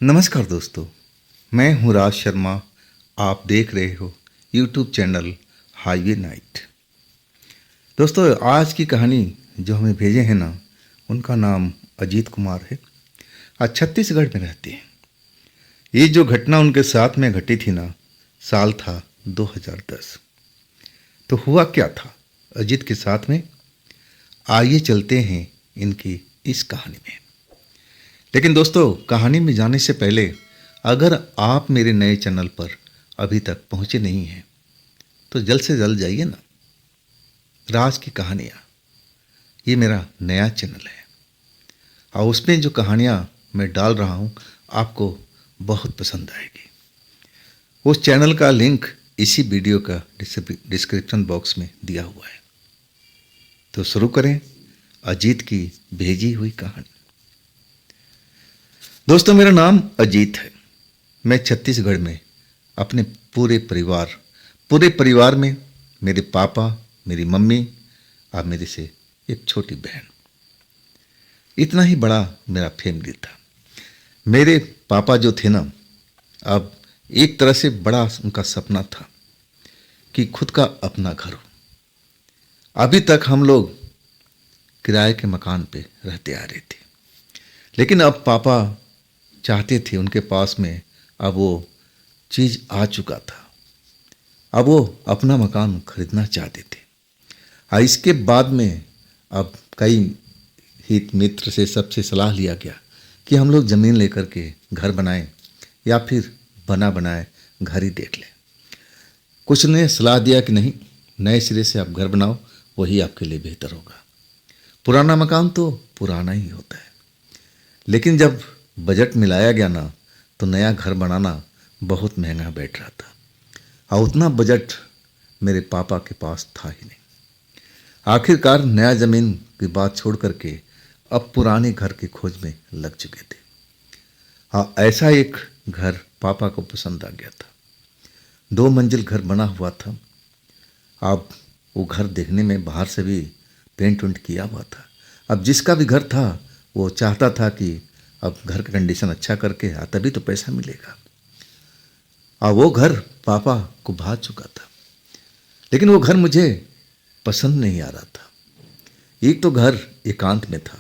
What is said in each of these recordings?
नमस्कार दोस्तों, मैं हूं राज शर्मा। आप देख रहे हो यूट्यूब चैनल हाईवे नाइट। दोस्तों, आज की कहानी जो हमें भेजे हैं ना, उनका नाम अजीत कुमार है। आज छत्तीसगढ़ में रहते हैं। ये जो घटना उनके साथ में घटी थी ना, साल था 2010। तो हुआ क्या था अजीत के साथ में, आइए चलते हैं इनकी इस कहानी में। लेकिन दोस्तों, कहानी में जाने से पहले अगर आप मेरे नए चैनल पर अभी तक पहुंचे नहीं हैं तो जल्द से जल्द जाइए ना। राज की कहानियाँ, ये मेरा नया चैनल है और उसमें जो कहानियाँ मैं डाल रहा हूँ आपको बहुत पसंद आएगी। उस चैनल का लिंक इसी वीडियो का डिस्क्रिप्शन बॉक्स में दिया हुआ है। तो शुरू करें अजीत की भेजी हुई कहानी। दोस्तों, मेरा नाम अजीत है। मैं छत्तीसगढ़ में अपने पूरे परिवार में मेरे पापा, मेरी मम्मी और मेरे से एक छोटी बहन, इतना ही बड़ा मेरा फैमिली था। मेरे पापा जो थे ना, अब एक तरह से बड़ा उनका सपना था कि खुद का अपना घर हो। अभी तक हम लोग किराए के मकान पे रहते आ रहे थे, लेकिन अब पापा चाहते थे, उनके पास में अब वो चीज़ आ चुका था। अब वो अपना मकान खरीदना चाहते थे। और इसके बाद में अब कई हित मित्र से सबसे सलाह लिया गया कि हम लोग ज़मीन लेकर के घर बनाएं या फिर बना बनाए घर ही देख लें। कुछ ने सलाह दिया कि नहीं, नए सिरे से आप घर बनाओ, वही आपके लिए बेहतर होगा। पुराना मकान तो पुराना ही होता है। लेकिन जब बजट मिलाया गया ना, तो नया घर बनाना बहुत महंगा बैठ रहा था और उतना बजट मेरे पापा के पास था ही नहीं। आखिरकार नया ज़मीन की बात छोड़ करके अब पुराने घर की खोज में लग चुके थे। हाँ, ऐसा एक घर पापा को पसंद आ गया था। 2 मंजिल घर बना हुआ था। अब वो घर देखने में बाहर से भी पेंट वेंट किया हुआ था। अब जिसका भी घर था वो चाहता था कि अब घर का कंडीशन अच्छा करके तभी तो पैसा मिलेगा। और वो घर पापा को भा चुका था, लेकिन वो घर मुझे पसंद नहीं आ रहा था। एक तो घर एकांत में था।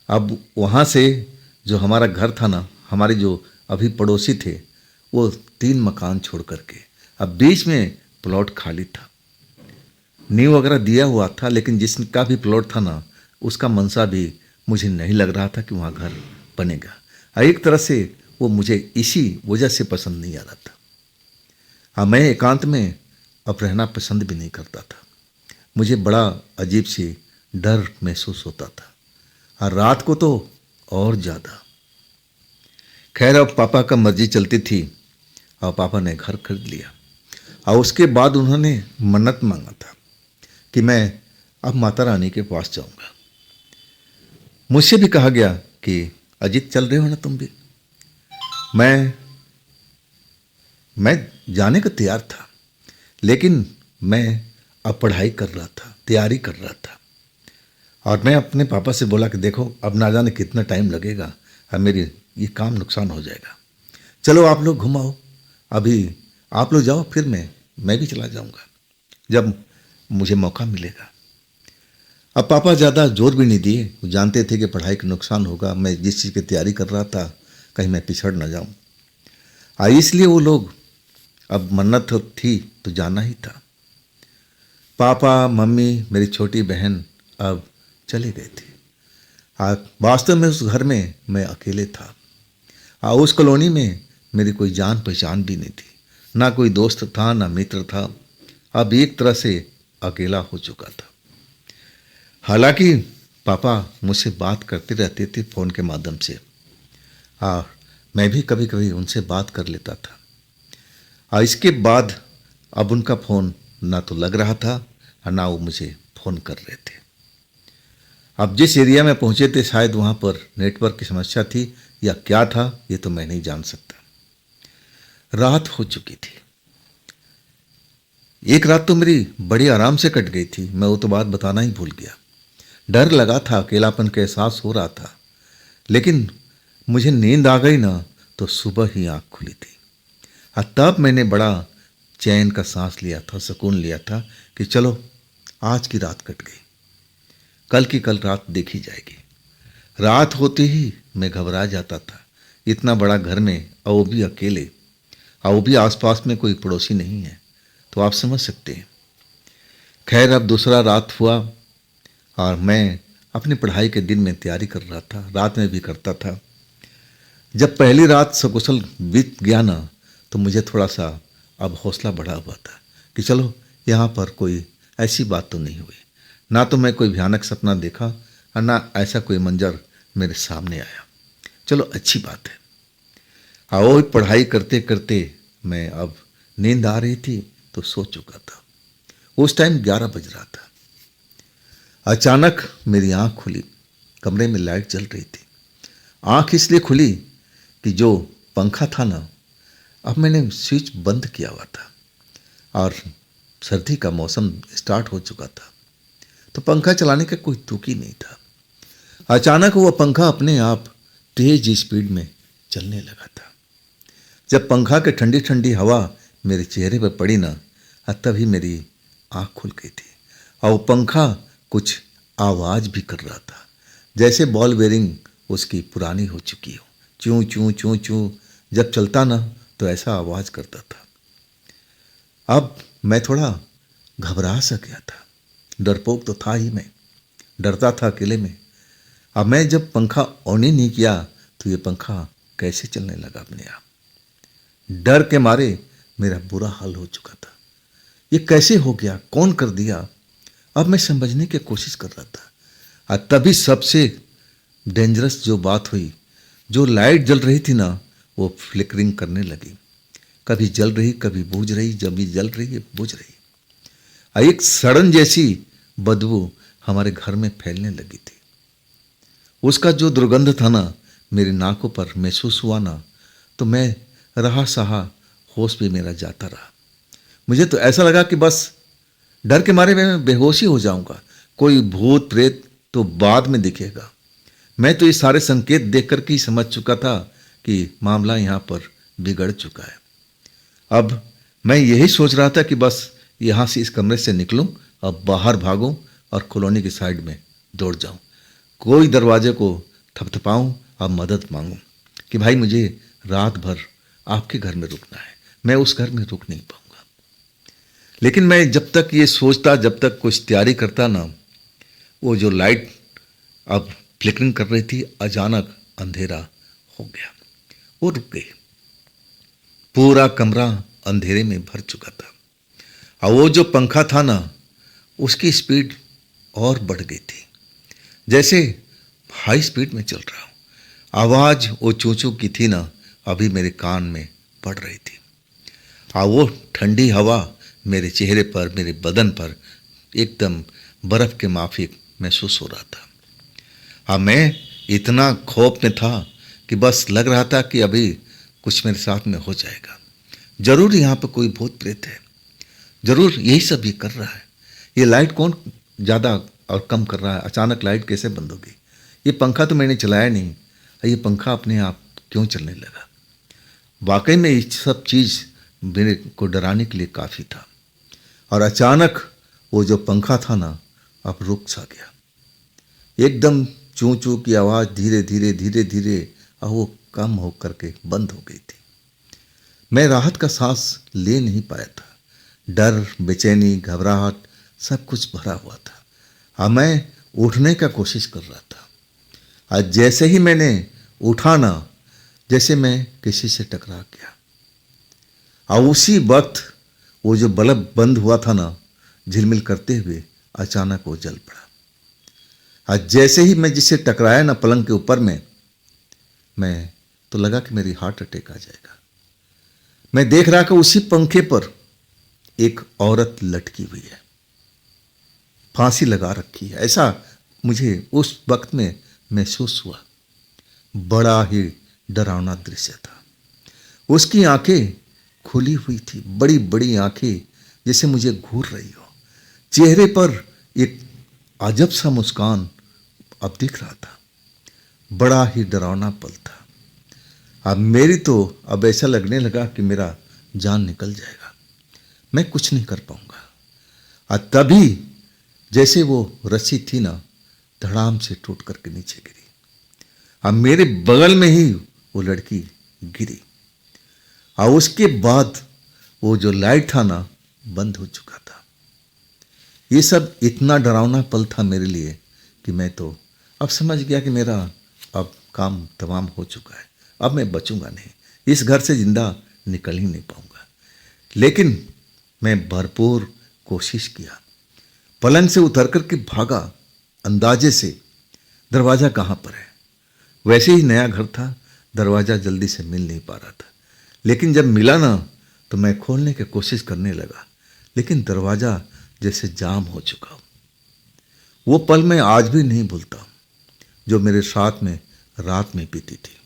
अब वहाँ से जो हमारा घर था ना, हमारे जो अभी पड़ोसी थे, वो 3 मकान छोड़ करके अब बीच में प्लॉट खाली था। नींव वगैरह दिया हुआ था, लेकिन जिसका भी प्लॉट था ना, उसका मनसा भी मुझे नहीं लग रहा था कि वहाँ घर बनेगा। और एक तरह से वो मुझे इसी वजह से पसंद नहीं आ रहा था। हाँ, मैं एकांत में अब रहना पसंद भी नहीं करता था। मुझे बड़ा अजीब सी डर महसूस होता था, और रात को तो और ज़्यादा। खैर, अब पापा का मर्जी चलती थी और पापा ने घर खरीद लिया। और उसके बाद उन्होंने मन्नत मांगा था कि मैं अब माता रानी के पास जाऊंगा। मुझसे भी कहा गया कि अजीत, चल रहे हो ना तुम भी। मैं जाने को तैयार था, लेकिन मैं अब पढ़ाई कर रहा था, तैयारी कर रहा था। और मैं अपने पापा से बोला कि देखो, अब ना जाने कितना टाइम लगेगा और मेरी ये काम नुकसान हो जाएगा। चलो आप लोग घुमाओ, अभी आप लोग जाओ, फिर मैं भी चला जाऊंगा जब मुझे मौका मिलेगा। अब पापा ज़्यादा जोर भी नहीं दिए। वो जानते थे कि पढ़ाई का नुकसान होगा। मैं जिस चीज़ की तैयारी कर रहा था, कहीं मैं पिछड़ ना जाऊं। इसलिए वो लोग, अब मन्नत थी तो जाना ही था। पापा, मम्मी, मेरी छोटी बहन अब चले गए थे। वास्तव में उस घर में मैं अकेले था। उस कॉलोनी में मेरी कोई जान पहचान भी नहीं थी, ना कोई दोस्त था, ना मित्र था। अब एक तरह से अकेला हो चुका था। हालांकि पापा मुझसे बात करते रहते थे फ़ोन के माध्यम से। मैं भी कभी कभी उनसे बात कर लेता था। इसके बाद अब उनका फ़ोन ना तो लग रहा था और ना वो मुझे फ़ोन कर रहे थे। अब जिस एरिया में पहुँचे थे, शायद वहाँ पर नेटवर्क की समस्या थी या क्या था, ये तो मैं नहीं जान सकता। रात हो चुकी थी। एक रात तो मेरी बड़ी आराम से कट गई थी। मैं वो तो बात बताना ही भूल गया। डर लगा था, अकेलापन का एहसास हो रहा था, लेकिन मुझे नींद आ गई ना, तो तो सुबह ही आँख खुली थी। तब मैंने बड़ा चैन का सांस लिया था, सुकून लिया था कि चलो आज की रात कट गई, कल की कल रात देखी जाएगी। रात होते ही मैं घबरा जाता था। इतना बड़ा घर में और वो भी अकेले, और वो भी आसपास में कोई पड़ोसी नहीं है, तो आप समझ सकते हैं। खैर अब दूसरा रात हुआ और मैं अपनी पढ़ाई के दिन में तैयारी कर रहा था, रात में भी करता था। जब पहली रात सकुशल बीत गया ना, तो मुझे थोड़ा सा अब हौसला बढ़ा हुआ था कि चलो यहाँ पर कोई ऐसी बात तो नहीं हुई, ना तो मैं कोई भयानक सपना देखा और ना ऐसा कोई मंजर मेरे सामने आया। चलो अच्छी बात है। और पढ़ाई करते करते मैं अब नींद आ रही थी तो सो चुका था। उस टाइम 11 बज रहा था। अचानक मेरी आंख खुली, कमरे में लाइट जल रही थी। आंख इसलिए खुली कि जो पंखा था ना, अब मैंने स्विच बंद किया हुआ था और सर्दी का मौसम स्टार्ट हो चुका था, तो पंखा चलाने का कोई तुक ही नहीं था। अचानक वो पंखा अपने आप तेज स्पीड में चलने लगा था। जब पंखा की ठंडी ठंडी हवा मेरे चेहरे पर पड़ी ना, तभी मेरी आँख खुल गई थी। और वो पंखा कुछ आवाज़ भी कर रहा था, जैसे बॉल बेरिंग उसकी पुरानी हो चुकी हो। चूँ चूँ चूँ चूँ जब चलता ना, तो ऐसा आवाज़ करता था। अब मैं थोड़ा घबरा सा गया था। डरपोक तो था ही, मैं डरता था अकेले में। अब मैं जब पंखा ऑन ही नहीं किया तो ये पंखा कैसे चलने लगा अपने आप। डर के मारे मेरा बुरा हाल हो चुका था। ये कैसे हो गया, कौन कर दिया? अब मैं समझने की कोशिश कर रहा था। और तभी सबसे डेंजरस जो बात हुई, जो लाइट जल रही थी ना, वो फ्लिकरिंग करने लगी। कभी जल रही, कभी बुझ रही, जब भी जल रही बुझ रही। और एक सड़न जैसी बदबू हमारे घर में फैलने लगी थी। उसका जो दुर्गंध था ना, मेरी नाकों पर महसूस हुआ ना, तो मैं रहा सहा होश भी मेरा जाता रहा। मुझे तो ऐसा लगा कि बस डर के मारे मैं बेहोश ही हो जाऊंगा। कोई भूत प्रेत तो बाद में दिखेगा। मैं तो ये सारे संकेत देख कर के ही समझ चुका था कि मामला यहाँ पर बिगड़ चुका है। अब मैं यही सोच रहा था कि बस यहाँ से, इस कमरे से निकलूं, अब बाहर भागूं और कॉलोनी की साइड में दौड़ जाऊं, कोई दरवाजे को थपथपाऊं और मदद मांगूं कि भाई मुझे रात भर आपके घर में रुकना है, मैं उस घर में रुक नहीं पाऊंगा। लेकिन मैं जब तक ये सोचता, जब तक कुछ तैयारी करता ना, वो जो लाइट अब फ्लिकरिंग कर रही थी, अचानक अंधेरा हो गया, वो रुक गई। पूरा कमरा अंधेरे में भर चुका था। और वो जो पंखा था ना, उसकी स्पीड और बढ़ गई थी, जैसे हाई स्पीड में चल रहा हूँ। आवाज़ वो चूँ चूँ की थी ना, अभी मेरे कान में पड़ रही थी। और वो ठंडी हवा मेरे चेहरे पर, मेरे बदन पर एकदम बर्फ़ के माफिक महसूस हो रहा था। और मैं इतना खौफ में था कि बस लग रहा था कि अभी कुछ मेरे साथ में हो जाएगा। जरूर यहाँ पर कोई भूत प्रेत है, जरूर यही सब ये कर रहा है। ये लाइट कौन ज़्यादा और कम कर रहा है? अचानक लाइट कैसे बंद हो गई? ये पंखा तो मैंने चलाया नहीं, ये पंखा अपने आप क्यों चलने लगा? वाकई में ये सब चीज़ मेरे को डराने के लिए काफ़ी था। और अचानक वो जो पंखा था ना, अब रुक सा गया। एकदम चूँ चूँ की आवाज़ धीरे धीरे धीरे धीरे और वो कम हो करके बंद हो गई थी। मैं राहत का सांस ले नहीं पाया था। डर, बेचैनी, घबराहट सब कुछ भरा हुआ था। और मैं उठने का कोशिश कर रहा था। आज जैसे ही मैंने उठा ना, जैसे मैं किसी से टकरा गया। और उसी वक्त वो जो बल्ब बंद हुआ था ना, झिलमिल करते हुए, अचानक वो जल पड़ा। आज जैसे ही मैं जिससे टकराया ना पलंग के ऊपर में, मैं तो लगा कि मेरी हार्ट अटैक आ जाएगा। मैं देख रहा कि उसी पंखे पर एक औरत लटकी हुई है, फांसी लगा रखी है। ऐसा मुझे उस वक्त में महसूस हुआ। बड़ा ही डरावना दृश्य था। उसकी आंखें खुली हुई थी, बड़ी बड़ी आंखें, जैसे मुझे घूर रही हो। चेहरे पर एक अजब सा मुस्कान अब दिख रहा था। बड़ा ही डरावना पल था। अब मेरी तो अब ऐसा लगने लगा कि मेरा जान निकल जाएगा, मैं कुछ नहीं कर पाऊंगा। और तभी जैसे वो रस्सी थी ना, धड़ाम से टूट करके नीचे गिरी। अब मेरे बगल में ही वो लड़की गिरी और उसके बाद वो जो लाइट था ना, बंद हो चुका था। ये सब इतना डरावना पल था मेरे लिए कि मैं तो अब समझ गया कि मेरा अब काम तमाम हो चुका है, अब मैं बचूंगा नहीं, इस घर से जिंदा निकल ही नहीं पाऊंगा। लेकिन मैं भरपूर कोशिश किया, पलंग से उतर करके भागा अंदाजे से, दरवाज़ा कहाँ पर है। वैसे ही नया घर था, दरवाज़ा जल्दी से मिल नहीं पा रहा था। लेकिन जब मिला ना तो मैं खोलने की कोशिश करने लगा, लेकिन दरवाज़ा जैसे जाम हो चुका हो। वो पल मैं आज भी नहीं भूलता जो मेरे साथ में रात में बीती थी।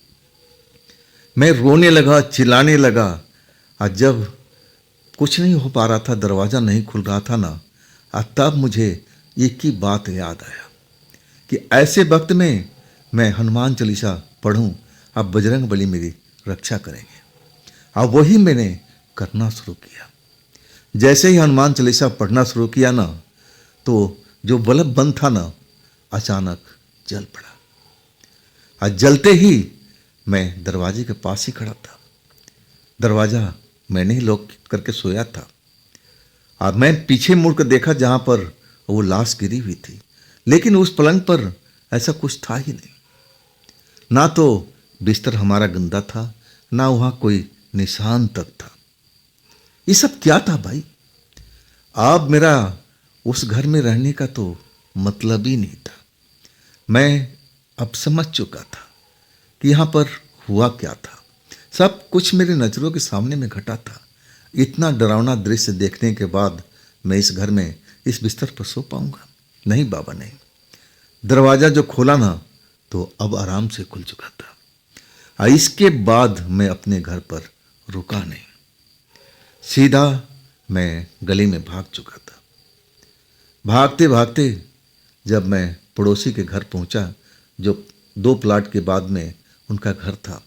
मैं रोने लगा, चिल्लाने लगा, और जब कुछ नहीं हो पा रहा था, दरवाज़ा नहीं खुल रहा था ना, और तब मुझे एक ही बात याद आया कि ऐसे वक्त में मैं हनुमान चालीसा पढ़ूं, अब बजरंग बली मेरी रक्षा करेंगे। अब वही मैंने करना शुरू किया। जैसे ही हनुमान चालीसा पढ़ना शुरू किया ना, तो जो बल्ब बंद था ना, अचानक जल पड़ा। और जलते ही मैं दरवाजे के पास ही खड़ा था। दरवाज़ा मैंने ही लॉक करके सोया था। और मैं पीछे मुड़कर देखा जहाँ पर वो लाश गिरी हुई थी, लेकिन उस पलंग पर ऐसा कुछ था ही नहीं। ना तो बिस्तर हमारा गंदा था, ना वहाँ कोई निशान तक था। ये सब क्या था भाई? अब मेरा उस घर में रहने का तो मतलब ही नहीं था। मैं अब समझ चुका था कि यहाँ पर हुआ क्या था। सब कुछ मेरे नज़रों के सामने में घटा था। इतना डरावना दृश्य देखने के बाद मैं इस घर में इस बिस्तर पर सो पाऊंगा? नहीं बाबा, नहीं। दरवाज़ा जो खोला ना, तो अब आराम से खुल चुका था। और इसके बाद मैं अपने घर पर रुका नहीं, सीधा मैं गली में भाग चुका था। भागते भागते जब मैं पड़ोसी के घर पहुंचा, जो 2 प्लाट के बाद में उनका घर था,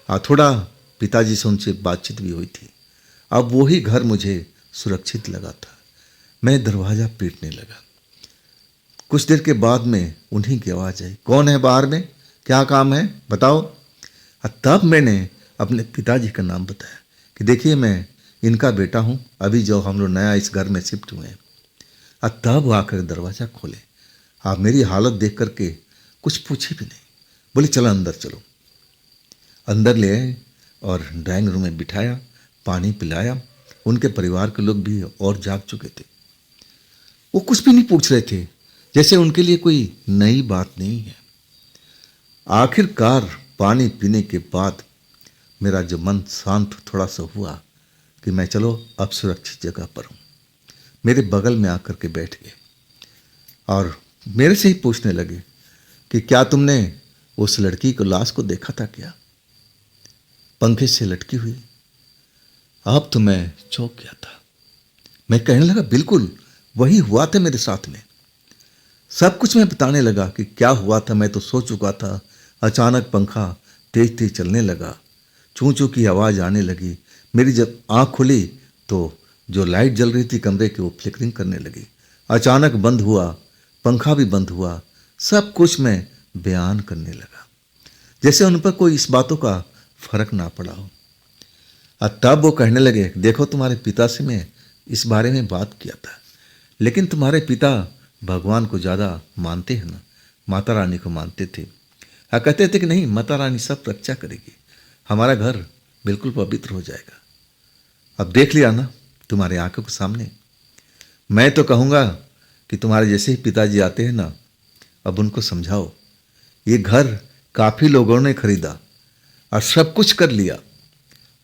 और थोड़ा पिताजी से उनसे बातचीत भी हुई थी। अब वही घर मुझे सुरक्षित लगा था। मैं दरवाज़ा पीटने लगा। कुछ देर के बाद में उन्हीं की आवाज़ आई, कौन है बाहर में, क्या काम है, बताओ। और तब मैंने अपने पिताजी का नाम बताया कि देखिए, मैं इनका बेटा हूँ, अभी जो हम लोग नया इस घर में शिफ्ट हुए हैं। और तब आकर दरवाज़ा खोले। आप मेरी हालत देख करके कुछ पूछे भी नहीं, बोले चलो अंदर चलो। अंदर ले आए और ड्राइंग रूम में बिठाया, पानी पिलाया। उनके परिवार के लोग भी और जाग चुके थे। वो कुछ भी नहीं पूछ रहे थे, जैसे उनके लिए कोई नई बात नहीं है। आखिरकार पानी पीने के बाद मेरा जो मन शांत थोड़ा सा हुआ कि मैं चलो अब सुरक्षित जगह पर हूँ। मेरे बगल में आकर के बैठ गए और मेरे से ही पूछने लगे कि क्या तुमने उस लड़की को, लाश को देखा था क्या, पंखे से लटकी हुई? अब तो मैं चौंक गया था। मैं कहने लगा बिल्कुल वही हुआ था मेरे साथ में। सब कुछ मैं बताने लगा कि क्या हुआ था। मैं तो सो चुका था, अचानक पंखा तेज तेज चलने लगा, चूं चूं की आवाज़ आने लगी। मेरी जब आँख खुली तो जो लाइट जल रही थी कमरे की, वो फ्लिकरिंग करने लगी। अचानक बंद हुआ, पंखा भी बंद हुआ। सब कुछ मैं बयान करने लगा, जैसे उन पर कोई इस बातों का फर्क ना पड़ा हो। और तब वो कहने लगे, देखो तुम्हारे पिता से मैं इस बारे में बात किया था, लेकिन तुम्हारे पिता भगवान को ज़्यादा मानते हैं ना, माता रानी को मानते थे। कहते थे कि नहीं, माता रानी सब रक्षा करेगी, हमारा घर बिल्कुल पवित्र हो जाएगा। अब देख लिया ना तुम्हारे आंखों के सामने। मैं तो कहूँगा कि तुम्हारे जैसे ही पिताजी आते हैं ना, अब उनको समझाओ। ये घर काफ़ी लोगों ने खरीदा और सब कुछ कर लिया,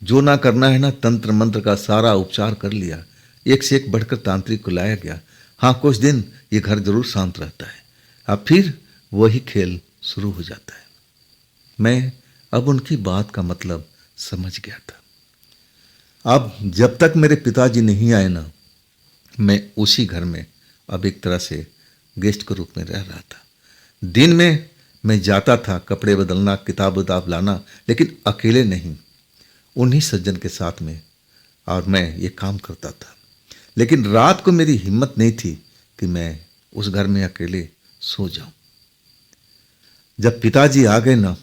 जो ना करना है ना, तंत्र मंत्र का सारा उपचार कर लिया, एक से एक बढ़कर तांत्रिक को लाया गया। हाँ, कुछ दिन ये घर जरूर शांत रहता है, अब फिर वही खेल शुरू हो जाता है। मैं अब उनकी बात का मतलब समझ गया था। अब जब तक मेरे पिताजी नहीं आए ना, मैं उसी घर में अब एक तरह से गेस्ट के रूप में रह रहा था। दिन में मैं जाता था कपड़े बदलना, किताब उताब लाना, लेकिन अकेले नहीं, उन्हीं सज्जन के साथ में, और मैं ये काम करता था। लेकिन रात को मेरी हिम्मत नहीं थी कि मैं उस घर में अकेले सो जाऊं। जब पिताजी आ गए ना,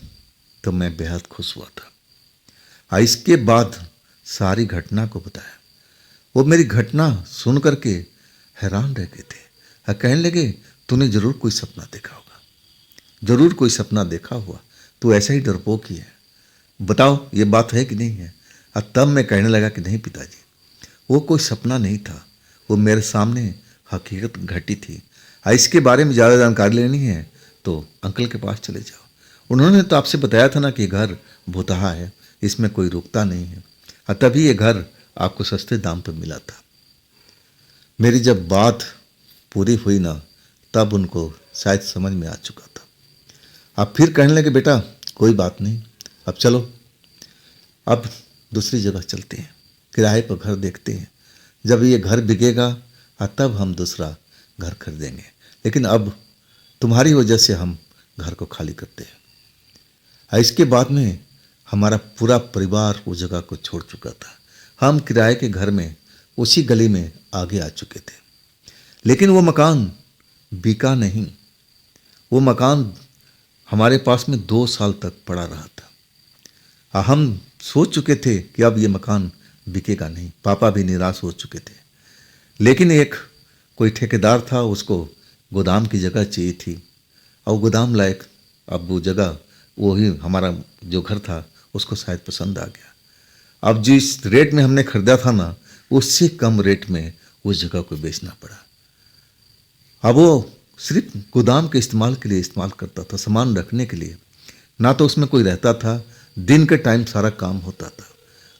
तो मैं बेहद खुश हुआ था। इसके बाद सारी घटना को बताया। वो मेरी घटना सुन करके हैरान रह गए थे। कहने लगे, तूने जरूर कोई सपना देखा होगा, जरूर कोई सपना देखा हुआ, तू ऐसा ही डरपोक ही है, बताओ ये बात है कि नहीं है। तब मैं कहने लगा कि नहीं पिताजी, वो कोई सपना नहीं था, वो मेरे सामने हकीकत घटी थी। इसके बारे में ज़्यादा जानकारी लेनी है तो अंकल के पास चले जाओ, उन्होंने तो आपसे बताया था ना कि घर भुतहा है, इसमें कोई रुकता नहीं है। तभी ये घर आपको सस्ते दाम पर मिला था। मेरी जब बात पूरी हुई ना, तब उनको शायद समझ में आ चुका था। अब फिर कहने लगे, बेटा कोई बात नहीं, अब चलो, अब दूसरी जगह चलते हैं, किराए पर घर देखते हैं। जब ये घर बिकेगा तब हम दूसरा घर खरीदेंगे, लेकिन अब तुम्हारी वजह से हम घर को खाली करते हैं। इसके बाद में हमारा पूरा परिवार उस जगह को छोड़ चुका था। हम किराए के घर में उसी गली में आगे आ चुके थे, लेकिन वो मकान बिका नहीं। वो मकान हमारे पास में 2 साल तक पड़ा रहा था। हम सोच चुके थे कि अब ये मकान बिकेगा नहीं, पापा भी निराश हो चुके थे। लेकिन एक कोई ठेकेदार था, उसको गोदाम की जगह चाहिए थी, और गोदाम लायक अब वो जगह, वही हमारा जो घर था उसको शायद पसंद आ गया। अब जिस रेट में हमने खरीदा था ना, उससे कम रेट में उस जगह को बेचना पड़ा। अब वो सिर्फ गोदाम के इस्तेमाल के लिए इस्तेमाल करता था, सामान रखने के लिए, ना तो उसमें कोई रहता था। दिन के टाइम सारा काम होता था,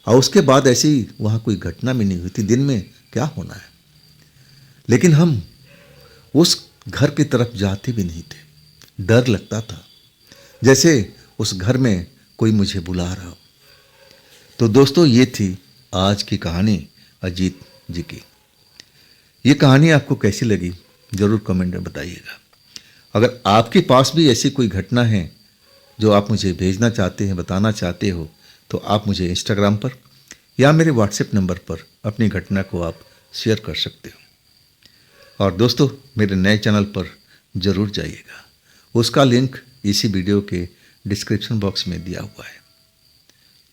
और उसके बाद ऐसी वहाँ कोई घटना भी नहीं हुई थी। दिन में क्या होना है। लेकिन हम उस घर की तरफ जाते भी नहीं थे, डर लगता था जैसे उस घर में कोई मुझे बुला रहा हो। तो दोस्तों, ये थी आज की कहानी अजीत जी की। ये कहानी आपको कैसी लगी ज़रूर कमेंट में बताइएगा। अगर आपके पास भी ऐसी कोई घटना है जो आप मुझे भेजना चाहते हैं, बताना चाहते हो, तो आप मुझे इंस्टाग्राम पर या मेरे व्हाट्सएप नंबर पर अपनी घटना को आप शेयर कर सकते हो। और दोस्तों, मेरे नए चैनल पर ज़रूर जाइएगा, उसका लिंक इसी वीडियो के डिस्क्रिप्शन बॉक्स में दिया हुआ है।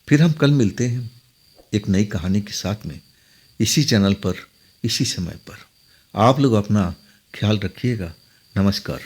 फिर हम कल मिलते हैं एक नई कहानी के साथ में, इसी चैनल पर, इसी समय पर। आप लोग अपना ख्याल रखिएगा। नमस्कार।